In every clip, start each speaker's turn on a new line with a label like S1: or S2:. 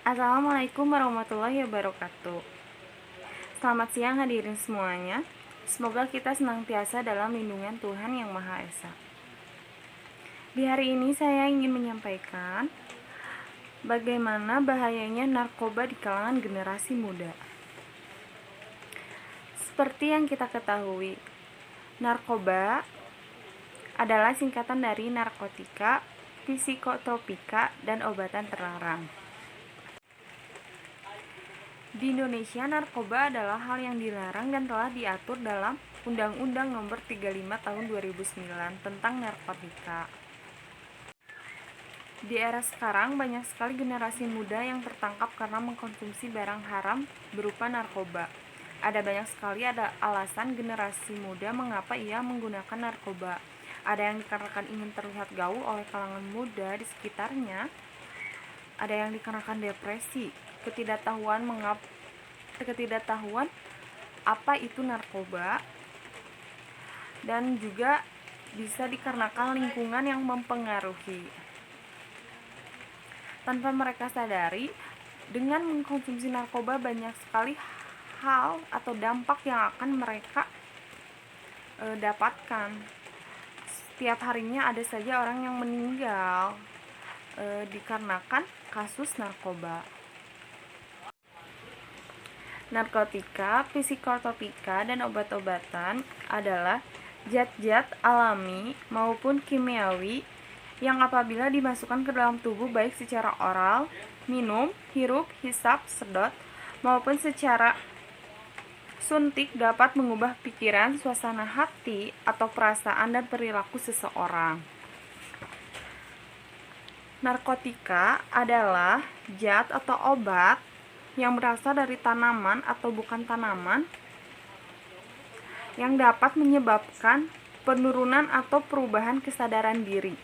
S1: Assalamualaikum warahmatullahi wabarakatuh. Selamat siang hadirin semuanya. Semoga kita senantiasa dalam lindungan Tuhan Yang Maha Esa. Di hari ini saya ingin menyampaikan bagaimana bahayanya narkoba di kalangan generasi muda. Seperti yang kita ketahui, narkoba adalah singkatan dari narkotika, psikotropika, dan obatan terlarang. Di Indonesia, narkoba adalah hal yang dilarang dan telah diatur dalam Undang-Undang Nomor 35 Tahun 2009 tentang narkotika. Di era sekarang, banyak sekali generasi muda yang tertangkap karena mengkonsumsi barang haram berupa narkoba. Ada banyak sekali alasan generasi muda mengapa ia menggunakan narkoba. Ada yang dikarenakan ingin terlihat gaul oleh kalangan muda di sekitarnya. Ada yang dikarenakan depresi, ketidaktahuan apa itu narkoba, dan juga bisa dikarenakan lingkungan yang mempengaruhi. Tanpa mereka sadari, dengan mengkonsumsi narkoba banyak sekali hal atau dampak yang akan mereka dapatkan. Setiap harinya ada saja orang yang meninggal dikarenakan kasus narkoba. Narkotika, psikotropika, dan obat-obatan adalah zat-zat alami maupun kimiawi yang apabila dimasukkan ke dalam tubuh baik secara oral, minum, hirup, hisap, sedot, maupun secara suntik dapat mengubah pikiran, suasana hati, atau perasaan dan perilaku seseorang. Narkotika adalah zat atau obat yang berasal dari tanaman atau bukan tanaman yang dapat menyebabkan penurunan atau perubahan kesadaran diri,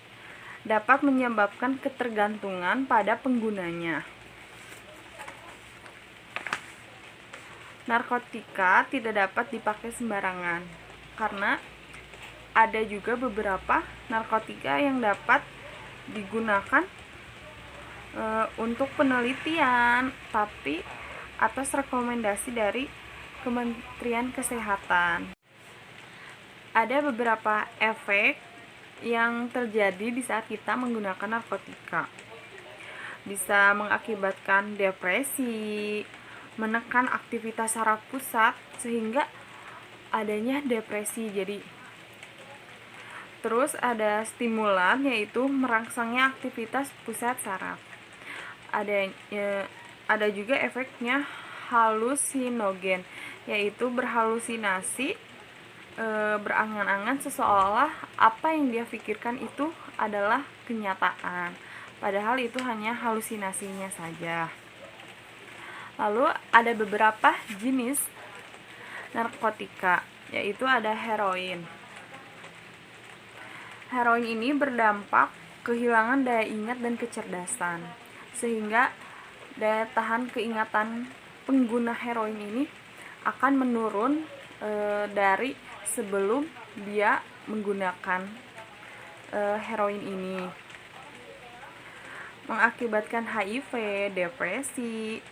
S1: dapat menyebabkan ketergantungan pada penggunanya. Narkotika tidak dapat dipakai sembarangan karena ada juga beberapa narkotika yang dapat digunakan untuk penelitian, tapi atas rekomendasi dari Kementerian Kesehatan. Ada beberapa efek yang terjadi di saat kita menggunakan narkotika. Bisa mengakibatkan depresi, menekan aktivitas saraf pusat sehingga adanya depresi. Terus ada stimulan, yaitu merangsangnya aktivitas pusat saraf. Ada juga efeknya halusinogen, yaitu berhalusinasi, berangan-angan seolah apa yang dia pikirkan itu adalah kenyataan, padahal itu hanya halusinasinya saja. Lalu ada beberapa jenis narkotika, yaitu ada heroin. Heroin ini berdampak kehilangan daya ingat dan kecerdasan, sehingga daya tahan keingatan pengguna heroin ini akan menurun dari sebelum dia menggunakan heroin ini, mengakibatkan HIV, depresi.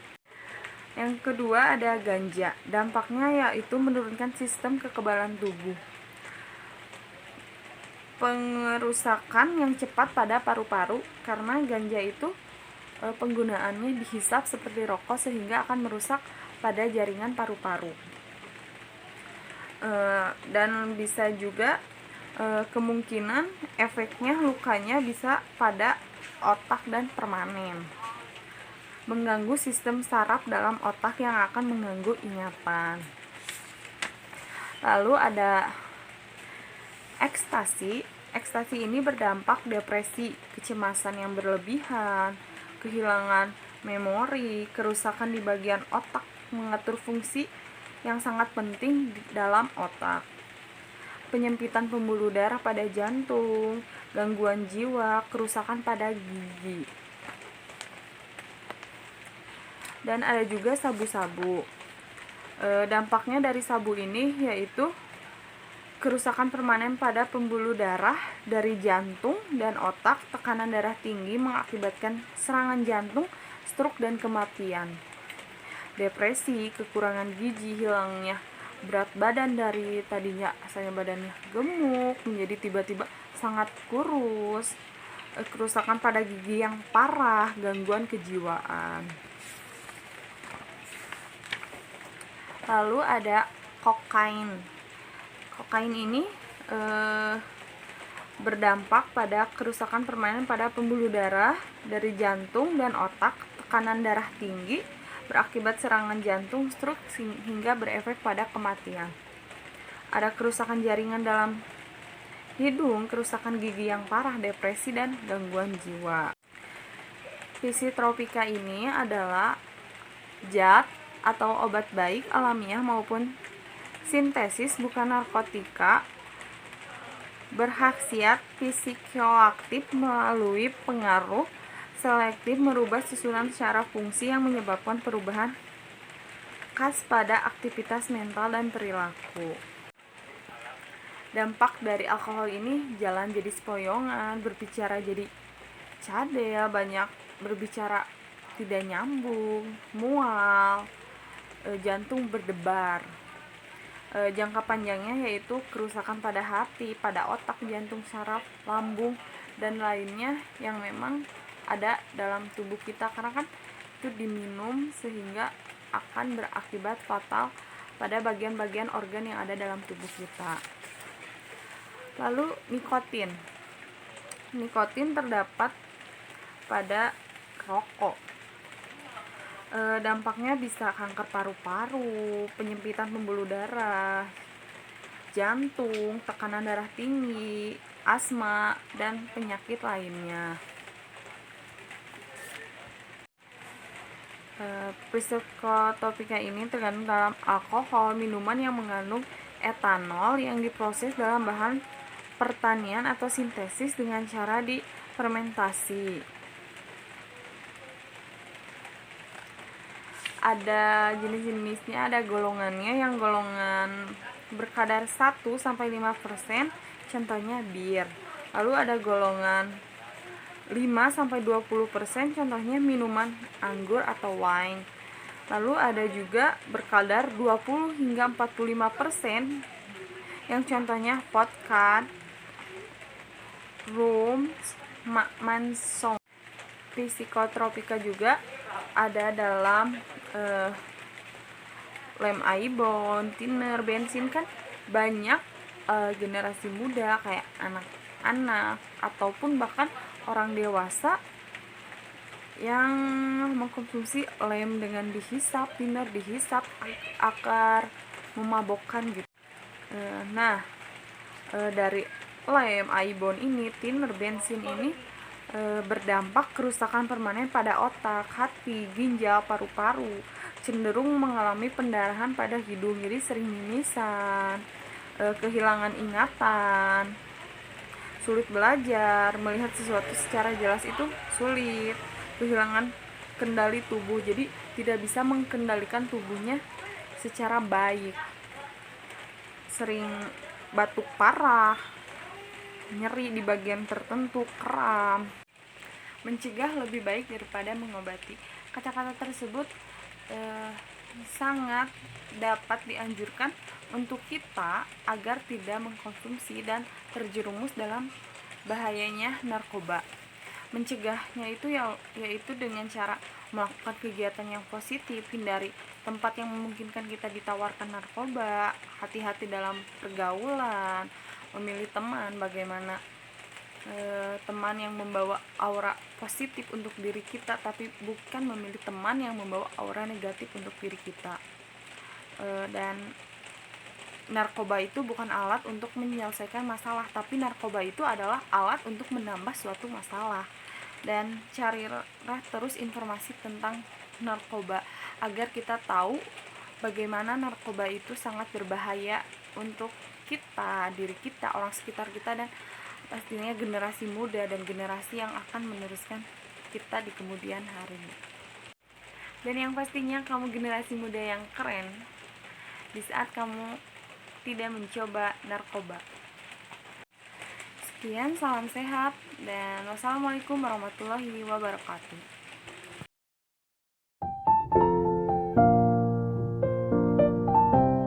S1: Yang kedua ada ganja. Dampaknya yaitu menurunkan sistem kekebalan tubuh, pengerusakan yang cepat pada paru-paru karena ganja itu penggunaannya dihisap seperti rokok sehingga akan merusak pada jaringan paru-paru. Dan bisa juga kemungkinan efeknya lukanya bisa pada otak dan permanen, mengganggu sistem saraf dalam otak yang akan mengganggu ingatan. Lalu ada ekstasi. Ekstasi ini berdampak depresi, kecemasan yang berlebihan, kehilangan memori, kerusakan di bagian otak mengatur fungsi yang sangat penting dalam otak, penyempitan pembuluh darah pada jantung, gangguan jiwa, kerusakan pada gigi. Dan ada juga sabu-sabu. Dampaknya dari sabu ini yaitu kerusakan permanen pada pembuluh darah dari jantung dan otak, tekanan darah tinggi mengakibatkan serangan jantung stroke dan kematian. Depresi, kekurangan gizi, hilangnya berat badan dari tadinya asalnya badannya gemuk menjadi tiba-tiba sangat kurus, kerusakan pada gigi yang parah, gangguan kejiwaan. Lalu ada kokain. Kokain ini berdampak pada kerusakan permanen pada pembuluh darah dari jantung dan otak, tekanan darah tinggi, berakibat serangan jantung, stroke, hingga berefek pada kematian. Ada kerusakan jaringan dalam hidung, kerusakan gigi yang parah, depresi, dan gangguan jiwa. Psikotropika ini adalah zat atau obat baik alamiah maupun sintesis, bukan narkotika, berkhasiat psikoaktif melalui pengaruh selektif merubah susunan secara fungsi yang menyebabkan perubahan khas pada aktivitas mental dan perilaku. Dampak dari alkohol ini jalan jadi sempoyongan, berbicara jadi cadel, banyak berbicara tidak nyambung, mual, jantung berdebar. Jangka panjangnya yaitu kerusakan pada hati, pada otak, jantung, saraf, lambung, dan lainnya yang memang ada dalam tubuh kita, karena kan itu diminum sehingga akan berakibat fatal pada bagian-bagian organ yang ada dalam tubuh kita. Lalu nikotin. Nikotin terdapat pada rokok. Dampaknya bisa kanker paru-paru, penyempitan pembuluh darah, jantung, tekanan darah tinggi, asma, dan penyakit lainnya. Psikotropika ini terkandung dalam alkohol, minuman yang mengandung etanol yang diproses dalam bahan pertanian atau sintesis dengan cara difermentasi. Ada jenis-jenisnya, ada golongannya, yang golongan berkadar 1-5%, contohnya bir. Lalu ada golongan 5-20%, contohnya minuman anggur atau wine. Lalu ada juga berkadar 20-45%, yang contohnya vodka, rum, mansong. Psikotropika juga ada dalam lem ibon, thinner, bensin. Kan banyak generasi muda kayak anak-anak ataupun bahkan orang dewasa yang mengkonsumsi lem dengan dihisap, thinner dihisap, akar memabokkan gitu. Dari lem ibon ini, thinner, bensin ini berdampak kerusakan permanen pada otak, hati, ginjal, paru-paru, cenderung mengalami pendarahan pada hidung, jadi sering mimisan, kehilangan ingatan, sulit belajar, melihat sesuatu secara jelas itu sulit, kehilangan kendali tubuh, jadi tidak bisa mengendalikan tubuhnya secara baik, sering batuk parah, nyeri di bagian tertentu, kram. Mencegah lebih baik daripada mengobati. Kata-kata tersebut sangat dapat dianjurkan untuk kita agar tidak mengkonsumsi dan terjerumus dalam bahayanya narkoba. Mencegahnya itu yaitu dengan cara melakukan kegiatan yang positif, hindari tempat yang memungkinkan kita ditawarkan narkoba, hati-hati dalam pergaulan, memilih teman, bagaimana teman yang membawa aura positif untuk diri kita, tapi bukan memilih teman yang membawa aura negatif untuk diri kita. Dan narkoba itu bukan alat untuk menyelesaikan masalah, tapi narkoba itu adalah alat untuk menambah suatu masalah. Dan carilah terus informasi tentang narkoba agar kita tahu bagaimana narkoba itu sangat berbahaya untuk kita, diri kita, orang sekitar kita, dan pastinya generasi muda dan generasi yang akan meneruskan kita di kemudian hari. Dan yang pastinya kamu generasi muda yang keren di saat kamu tidak mencoba narkoba. Sekian, salam sehat, dan wassalamualaikum warahmatullahi wabarakatuh.